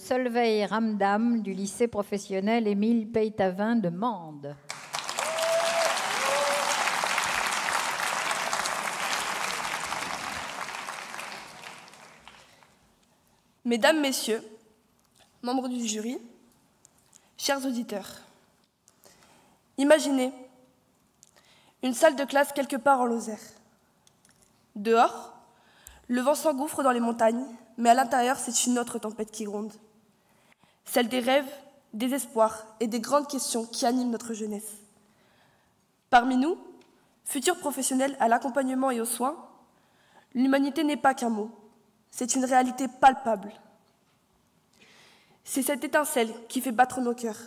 Solveig Ramdam du lycée professionnel Émile Peytavin de Mende. Mesdames, Messieurs, membres du jury, chers auditeurs, imaginez une salle de classe quelque part en Lozère. Dehors, le vent s'engouffre dans les montagnes, mais à l'intérieur, c'est une autre tempête qui gronde. Celle des rêves, des espoirs et des grandes questions qui animent notre jeunesse. Parmi nous, futurs professionnels à l'accompagnement et aux soins, l'humanité n'est pas qu'un mot, c'est une réalité palpable. C'est cette étincelle qui fait battre nos cœurs,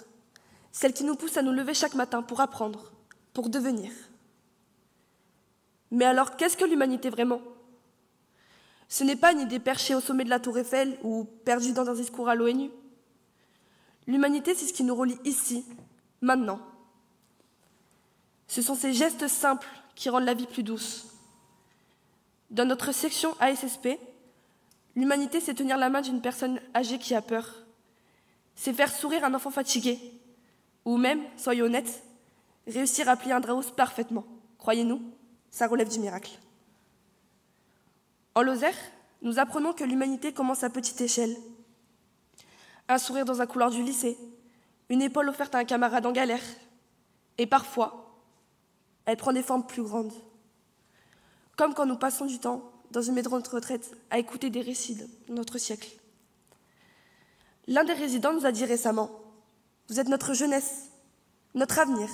celle qui nous pousse à nous lever chaque matin pour apprendre, pour devenir. Mais alors, qu'est-ce que l'humanité vraiment ? Ce n'est pas une idée perchée au sommet de la tour Eiffel ou perdue dans un discours à l'ONU. L'humanité, c'est ce qui nous relie ici, maintenant. Ce sont ces gestes simples qui rendent la vie plus douce. Dans notre section ASSP, l'humanité, c'est tenir la main d'une personne âgée qui a peur. C'est faire sourire un enfant fatigué. Ou même, soyons honnêtes, réussir à plier un drapeau parfaitement. Croyez-nous, ça relève du miracle. En Lozère, nous apprenons que l'humanité commence à petite échelle. Un sourire dans un couloir du lycée, une épaule offerte à un camarade en galère. Et parfois, elle prend des formes plus grandes. Comme quand nous passons du temps dans une maison de retraite à écouter des récits de notre siècle. L'un des résidents nous a dit récemment « Vous êtes notre jeunesse, notre avenir ».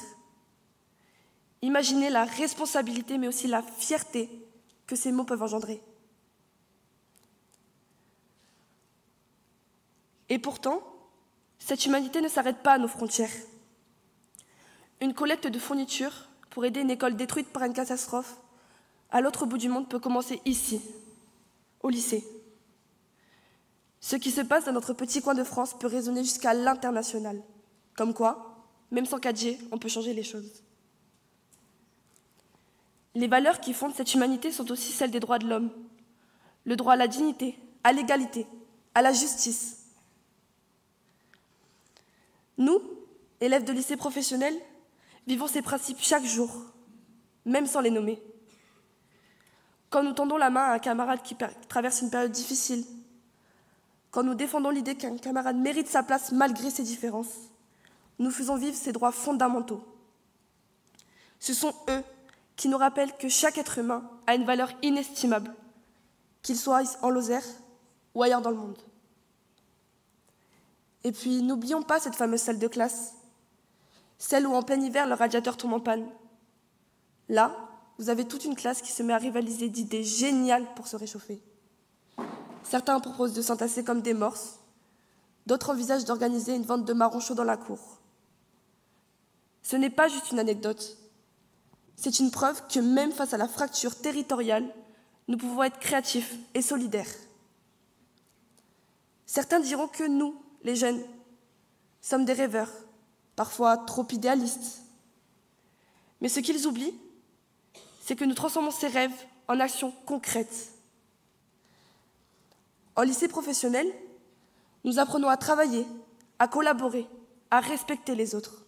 Imaginez la responsabilité mais aussi la fierté que ces mots peuvent engendrer. Et pourtant, cette humanité ne s'arrête pas à nos frontières. Une collecte de fournitures pour aider une école détruite par une catastrophe à l'autre bout du monde peut commencer ici, au lycée. Ce qui se passe dans notre petit coin de France peut résonner jusqu'à l'international. Comme quoi, même sans 4G, on peut changer les choses. Les valeurs qui fondent cette humanité sont aussi celles des droits de l'homme. Le droit à la dignité, à l'égalité, à la justice. Nous, élèves de lycée professionnel, vivons ces principes chaque jour, même sans les nommer. Quand nous tendons la main à un camarade qui traverse une période difficile, quand nous défendons l'idée qu'un camarade mérite sa place malgré ses différences, nous faisons vivre ces droits fondamentaux. Ce sont eux qui nous rappellent que chaque être humain a une valeur inestimable, qu'il soit en Lozère ou ailleurs dans le monde. Et puis, n'oublions pas cette fameuse salle de classe, celle où en plein hiver, le radiateur tombe en panne. Là, vous avez toute une classe qui se met à rivaliser d'idées géniales pour se réchauffer. Certains proposent de s'entasser comme des morses, d'autres envisagent d'organiser une vente de marrons chauds dans la cour. Ce n'est pas juste une anecdote, c'est une preuve que même face à la fracture territoriale, nous pouvons être créatifs et solidaires. Certains diront que nous, les jeunes, sommes des rêveurs, parfois trop idéalistes. Mais ce qu'ils oublient, c'est que nous transformons ces rêves en actions concrètes. En lycée professionnel, nous apprenons à travailler, à collaborer, à respecter les autres.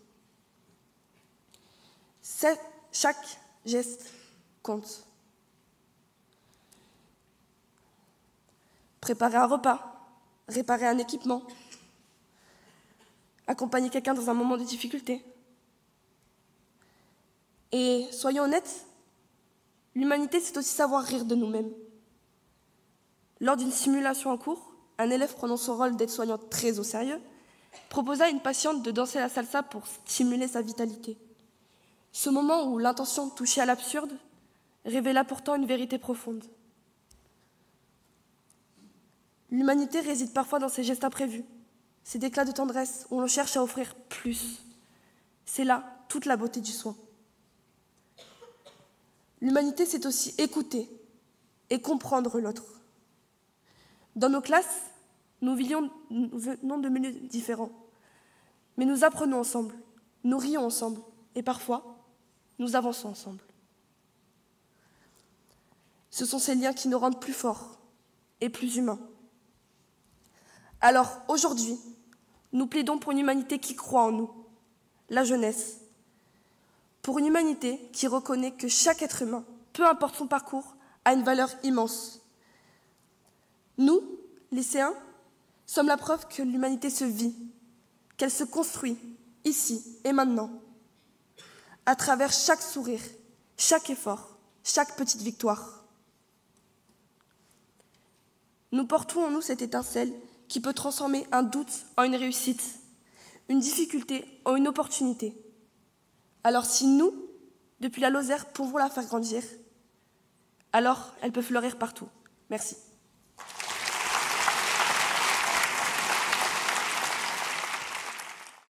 Chaque geste compte. Préparer un repas, réparer un équipement, accompagner quelqu'un dans un moment de difficulté. Et soyons honnêtes, l'humanité, c'est aussi savoir rire de nous-mêmes. Lors d'une simulation en cours, un élève prenant son rôle d'aide-soignant très au sérieux, proposa à une patiente de danser la salsa pour stimuler sa vitalité. Ce moment où l'intention touchait à l'absurde révéla pourtant une vérité profonde. L'humanité réside parfois dans ces gestes imprévus, ces éclats de tendresse où l'on cherche à offrir plus. C'est là toute la beauté du soin. L'humanité, c'est aussi écouter et comprendre l'autre. Dans nos classes, nous venons de milieux différents, mais nous apprenons ensemble, nous rions ensemble et parfois, nous avançons ensemble. Ce sont ces liens qui nous rendent plus forts et plus humains. Alors, aujourd'hui, nous plaidons pour une humanité qui croit en nous, la jeunesse. Pour une humanité qui reconnaît que chaque être humain, peu importe son parcours, a une valeur immense. Nous, lycéens, sommes la preuve que l'humanité se vit, qu'elle se construit, ici et maintenant, à travers chaque sourire, chaque effort, chaque petite victoire. Nous portons en nous cette étincelle qui peut transformer un doute en une réussite, une difficulté en une opportunité. Alors si nous, depuis la Lozère, pouvons la faire grandir, alors elle peut fleurir partout. Merci.